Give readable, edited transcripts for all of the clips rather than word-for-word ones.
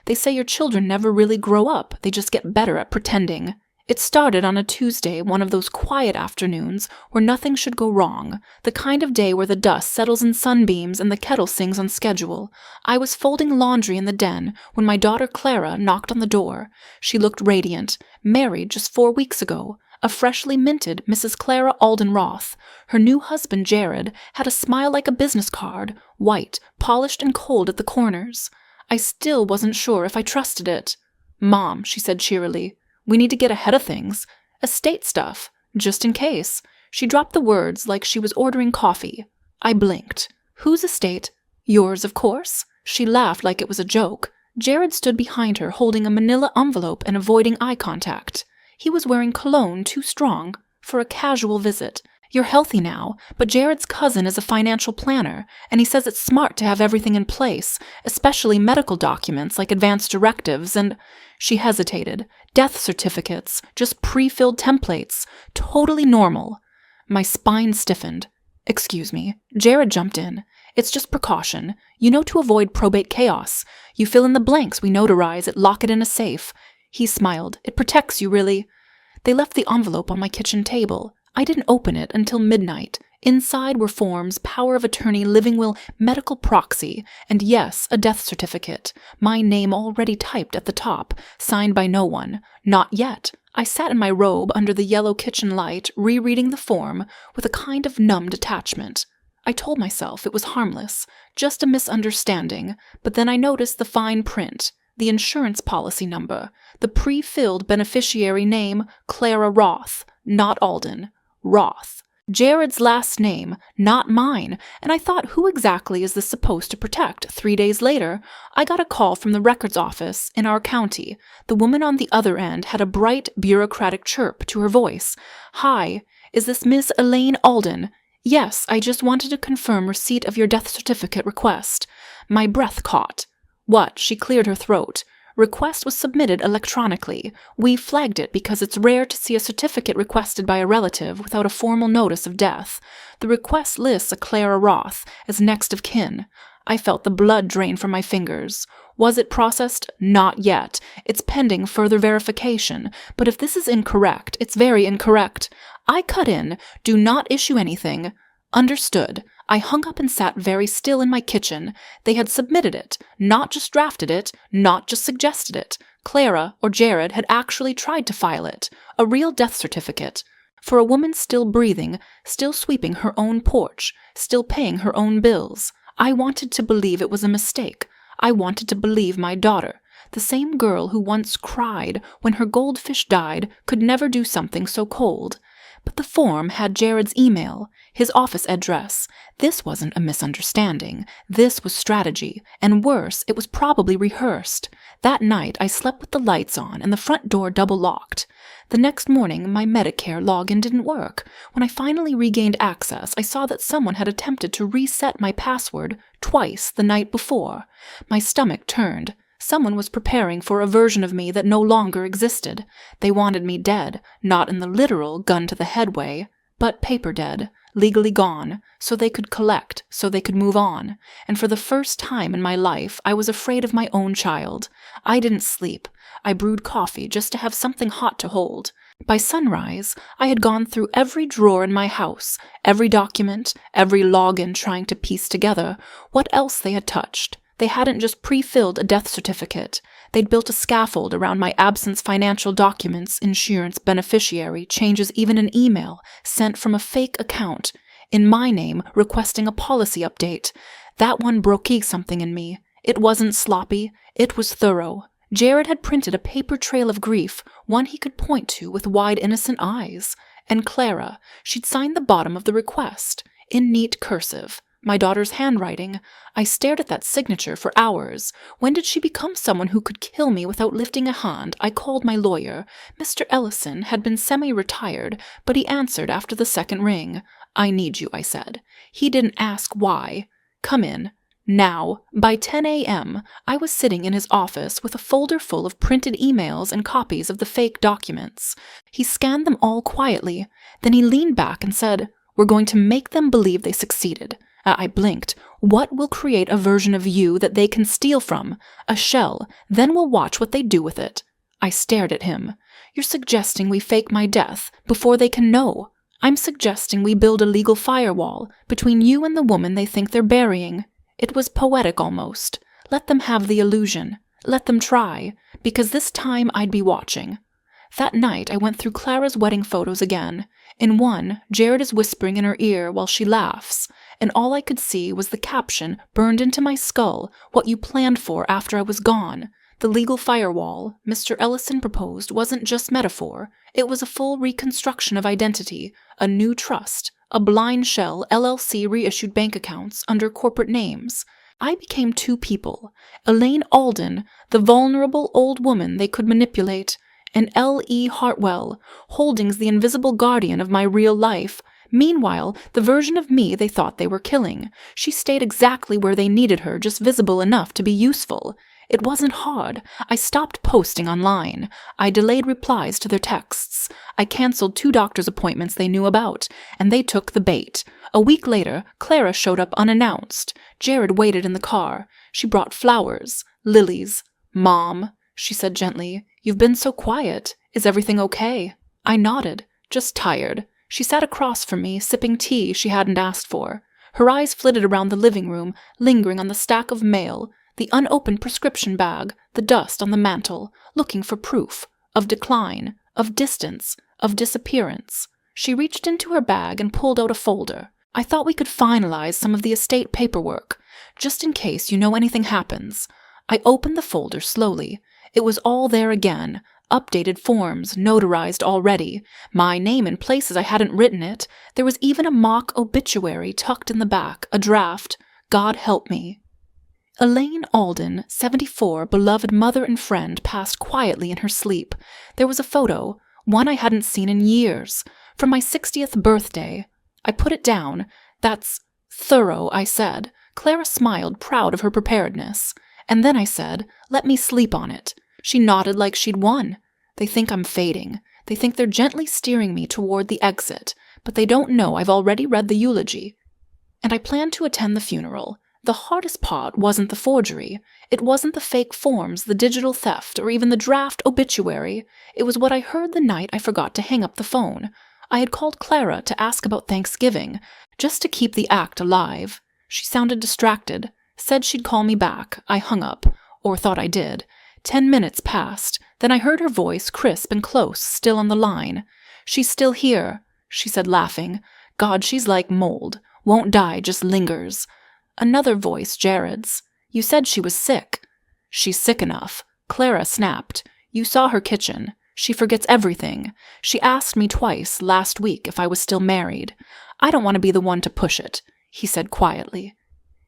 They say your children never really grow up, they just get better at pretending. It started on a Tuesday, one of those quiet afternoons where nothing should go wrong, the kind of day where the dust settles in sunbeams and the kettle sings on schedule. I was folding laundry in the den when my daughter Clara knocked on the door. She looked radiant, married just 4 weeks ago, a freshly minted Mrs. Clara Alden Roth. Her new husband, Jared, had a smile like a business card, white, polished and cold at the corners. I still wasn't sure if I trusted it. "Mom," she said cheerily, "we need to get ahead of things. Estate stuff, just in case." She dropped the words like she was ordering coffee. I blinked. "Whose estate?" "Yours, of course." She laughed like it was a joke. Jared stood behind her holding a manila envelope and avoiding eye contact. He was wearing cologne too strong for a casual visit. "You're healthy now, but Jared's cousin is a financial planner, and he says it's smart to have everything in place, especially medical documents like advance directives and—" She hesitated. "Death certificates, just pre-filled templates, totally normal." My spine stiffened. "Excuse me." Jared jumped in. "It's just precaution. You know, to avoid probate chaos. You fill in the blanks we notarize it, lock it in a safe." He smiled. "It protects you, really." They left the envelope on my kitchen table. I didn't open it until midnight. Inside were forms, power of attorney, living will, medical proxy, and yes, a death certificate. My name already typed at the top, signed by no one. Not yet. I sat in my robe under the yellow kitchen light, rereading the form with a kind of numb detachment. I told myself it was harmless, just a misunderstanding, but then I noticed the fine print, the insurance policy number, the pre-filled beneficiary name, Clara Roth, not Alden. Roth. Jared's last name, not mine, and I thought, who exactly is this supposed to protect? 3 days later, I got a call from the records office in our county. The woman on the other end had a bright, bureaucratic chirp to her voice. "Hi, is this Miss Elaine Alden?" "Yes, I just wanted to confirm receipt of your death certificate request." My breath caught. "What?" She cleared her throat. "Request was submitted electronically. We flagged it because it's rare to see a certificate requested by a relative without a formal notice of death. The request lists a Clara Roth as next of kin." I felt the blood drain from my fingers. Was it processed? Not yet. It's pending further verification. But if this is incorrect, it's very incorrect. I cut in. "Do not issue anything." "Understood." I hung up and sat very still in my kitchen. They had submitted it, not just drafted it, not just suggested it. Clara, or Jared, had actually tried to file it. A real death certificate. For a woman still breathing, still sweeping her own porch, still paying her own bills. I wanted to believe it was a mistake. I wanted to believe my daughter, the same girl who once cried when her goldfish died, could never do something so cold. But the form had Jared's email, his office address. This wasn't a misunderstanding. This was strategy. And worse, it was probably rehearsed. That night, I slept with the lights on and the front door double-locked. The next morning, my Medicare login didn't work. When I finally regained access, I saw that someone had attempted to reset my password twice the night before. My stomach turned. Someone was preparing for a version of me that no longer existed. They wanted me dead, not in the literal gun-to-the-head way, but paper dead, legally gone, so they could collect, so they could move on. And for the first time in my life, I was afraid of my own child. I didn't sleep. I brewed coffee just to have something hot to hold. By sunrise, I had gone through every drawer in my house, every document, every login, trying to piece together what else they had touched. They hadn't just pre-filled a death certificate. They'd built a scaffold around my absence financial documents, insurance, beneficiary, changes, even an email sent from a fake account, in my name, requesting a policy update. That one broke something in me. It wasn't sloppy. It was thorough. Jared had printed a paper trail of grief, one he could point to with wide, innocent eyes. And Clara, she'd signed the bottom of the request, in neat cursive. My daughter's handwriting. I stared at that signature for hours. When did she become someone who could kill me without lifting a hand? I called my lawyer. Mr. Ellison had been semi-retired, but he answered after the second ring. "I need you," I said. He didn't ask why. "Come in. Now." By 10 a.m., I was sitting in his office with a folder full of printed emails and copies of the fake documents. He scanned them all quietly. Then he leaned back and said, "We're going to make them believe they succeeded." I blinked. What will create a version of you that they can steal from? A shell. Then we'll watch what they do with it. I stared at him. You're suggesting we fake my death before they can know. I'm suggesting we build a legal firewall between you and the woman they think they're burying. It was poetic almost. Let them have the illusion. Let them try, because this time I'd be watching. That night I went through Clara's wedding photos again. In one, Jared is whispering in her ear while she laughs, and all I could see was the caption burned into my skull, what you planned for after I was gone. The legal firewall Mr. Ellison proposed wasn't just metaphor, it was a full reconstruction of identity, a new trust, a blind shell LLC reissued bank accounts under corporate names. I became two people, Elaine Alden, the vulnerable old woman they could manipulate, and L.E. Hartwell, Holdings the invisible guardian of my real life. Meanwhile, the version of me they thought they were killing. She stayed exactly where they needed her, just visible enough to be useful. It wasn't hard. I stopped posting online. I delayed replies to their texts. I canceled 2 doctor's appointments they knew about, and they took the bait. A week later, Clara showed up unannounced. Jared waited in the car. She brought flowers, lilies. "Mom," she said gently, "you've been so quiet. Is everything okay?" I nodded, just tired. She sat across from me, sipping tea she hadn't asked for. Her eyes flitted around the living room, lingering on the stack of mail, the unopened prescription bag, the dust on the mantel, looking for proof of decline, of distance, of disappearance. She reached into her bag and pulled out a folder. I thought we could finalize some of the estate paperwork, just in case you know anything happens. I opened the folder slowly. It was all there again. Updated forms, notarized already, my name in places I hadn't written it. There was even a mock obituary tucked in the back, a draft. God help me. Elaine Alden, 74, beloved mother and friend, passed quietly in her sleep. There was a photo, one I hadn't seen in years, from my 60th birthday. I put it down. That's thorough, I said. Clara smiled, proud of her preparedness. And then I said, let me sleep on it. She nodded like she'd won. They think I'm fading. They think they're gently steering me toward the exit, but they don't know I've already read the eulogy. And I planned to attend the funeral. The hardest part wasn't the forgery. It wasn't the fake forms, the digital theft, or even the draft obituary. It was what I heard the night I forgot to hang up the phone. I had called Clara to ask about Thanksgiving, just to keep the act alive. She sounded distracted, said she'd call me back. I hung up, or thought I did. 10 minutes passed. Then I heard her voice, crisp and close, still on the line. She's still here, she said, laughing. God, she's like mold. Won't die, just lingers. Another voice, Jared's. You said she was sick. She's sick enough. Clara snapped. You saw her kitchen. She forgets everything. She asked me twice last week if I was still married. I don't want to be the one to push it, he said quietly.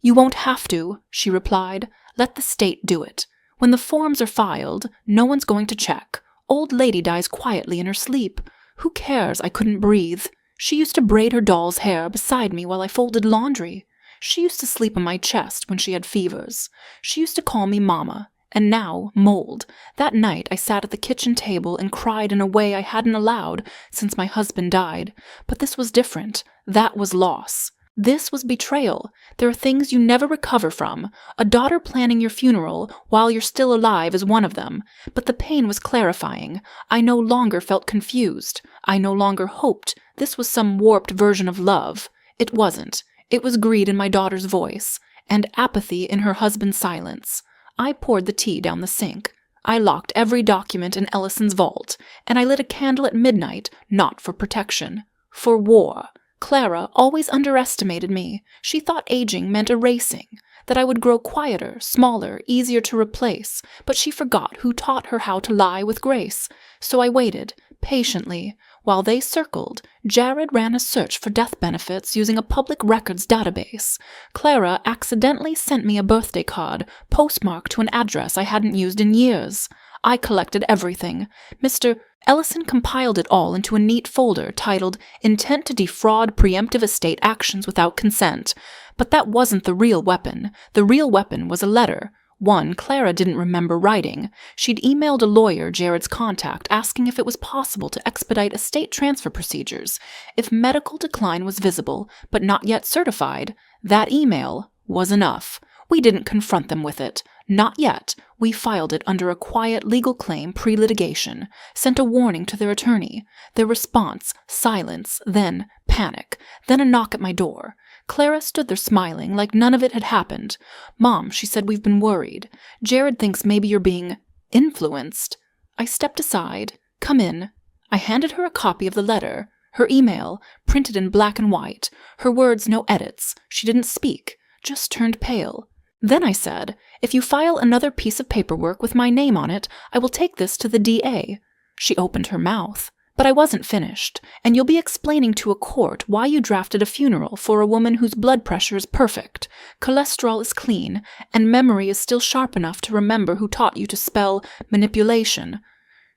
You won't have to, she replied. Let the state do it. When the forms are filed, no one's going to check. Old lady dies quietly in her sleep. Who cares? I couldn't breathe. She used to braid her doll's hair beside me while I folded laundry. She used to sleep on my chest when she had fevers. She used to call me Mama. And now, mold. That night I sat at the kitchen table and cried in a way I hadn't allowed since my husband died. But this was different. That was loss. This was betrayal. There are things you never recover from. A daughter planning your funeral while you're still alive is one of them. But the pain was clarifying. I no longer felt confused. I no longer hoped this was some warped version of love. It wasn't. It was greed in my daughter's voice, and apathy in her husband's silence. I poured the tea down the sink. I locked every document in Ellison's vault, and I lit a candle at midnight, not for protection, for war. Clara always underestimated me. She thought aging meant erasing, that I would grow quieter, smaller, easier to replace, but she forgot who taught her how to lie with grace. So I waited, patiently. While they circled, Jared ran a search for death benefits using a public records database. Clara accidentally sent me a birthday card, postmarked to an address I hadn't used in years. I collected everything. Mr. Ellison compiled it all into a neat folder titled Intent to Defraud Preemptive Estate Actions Without Consent. But that wasn't the real weapon. The real weapon was a letter. One Clara didn't remember writing. She'd emailed a lawyer, Jared's contact, asking if it was possible to expedite estate transfer procedures if medical decline was visible but not yet certified. That email was enough. We didn't confront them with it. Not yet. We filed it under a quiet legal claim pre-litigation, sent a warning to their attorney. Their response, silence, then panic, then a knock at my door. Clara stood there smiling like none of it had happened. "Mom," she said, "we've been worried. Jared thinks maybe you're being influenced." I stepped aside. "Come in." I handed her a copy of the letter, her email, printed in black and white, her words no edits. She didn't speak, just turned pale. Then I said, "If you file another piece of paperwork with my name on it, I will take this to the DA. She opened her mouth. But I wasn't finished, and you'll be explaining to a court why you drafted a funeral for a woman whose blood pressure is perfect, cholesterol is clean, and memory is still sharp enough to remember who taught you to spell manipulation."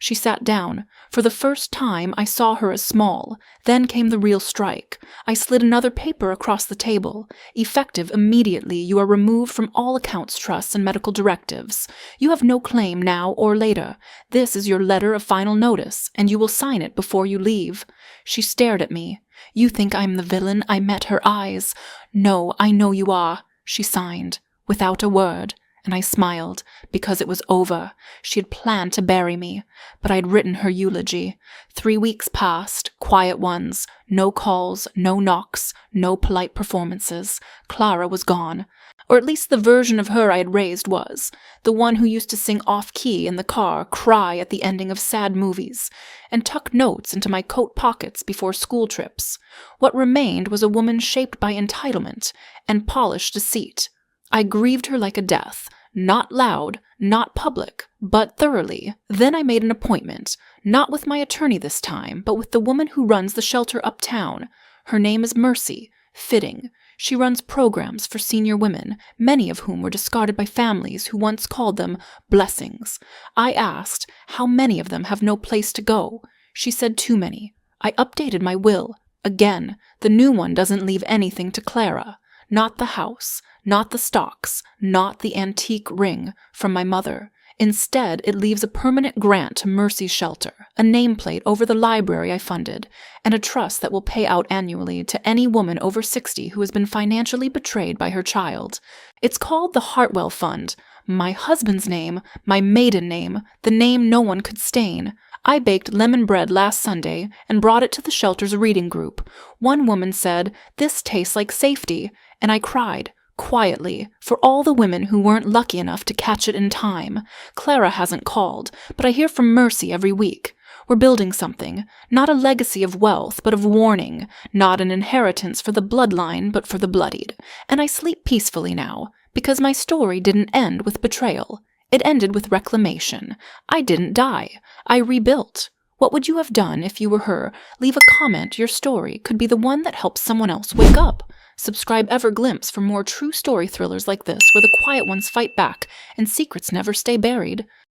She sat down. For the first time, I saw her as small. Then came the real strike. I slid another paper across the table. "Effective immediately, you are removed from all accounts, trusts, and medical directives. You have no claim now or later. This is your letter of final notice, and you will sign it before you leave." She stared at me. "You think I'm the villain?" I met her eyes. "No, I know you are," she signed, without a word. And I smiled, because it was over. She had planned to bury me, but I'd written her eulogy. 3 weeks passed, quiet ones, no calls, no knocks, no polite performances. Clara was gone. Or at least the version of her I had raised was. The one who used to sing off-key in the car, cry at the ending of sad movies, and tuck notes into my coat pockets before school trips. What remained was a woman shaped by entitlement and polished deceit. I grieved her like a death, not loud, not public, but thoroughly. Then I made an appointment, not with my attorney this time, but with the woman who runs the shelter uptown. Her name is Mercy. Fitting. She runs programs for senior women, many of whom were discarded by families who once called them blessings. I asked, how many of them have no place to go? She said too many. I updated my will. Again, the new one doesn't leave anything to Clara. Not the house, not the stocks, not the antique ring from my mother. Instead, it leaves a permanent grant to Mercy's shelter, a nameplate over the library I funded, and a trust that will pay out annually to any woman over 60 who has been financially betrayed by her child. It's called the Hartwell Fund. My husband's name, my maiden name, the name no one could stain. I baked lemon bread last Sunday and brought it to the shelter's reading group. One woman said, "This tastes like safety," and I cried, quietly, for all the women who weren't lucky enough to catch it in time. Clara hasn't called, but I hear from Mercy every week. We're building something, not a legacy of wealth, but of warning, not an inheritance for the bloodline, but for the bloodied. And I sleep peacefully now, because my story didn't end with betrayal. It ended with reclamation. I didn't die. I rebuilt. What would you have done if you were her? Leave a comment. Your story could be the one that helps someone else wake up. Subscribe Everglimpse for more true story thrillers like this, where the quiet ones fight back and secrets never stay buried.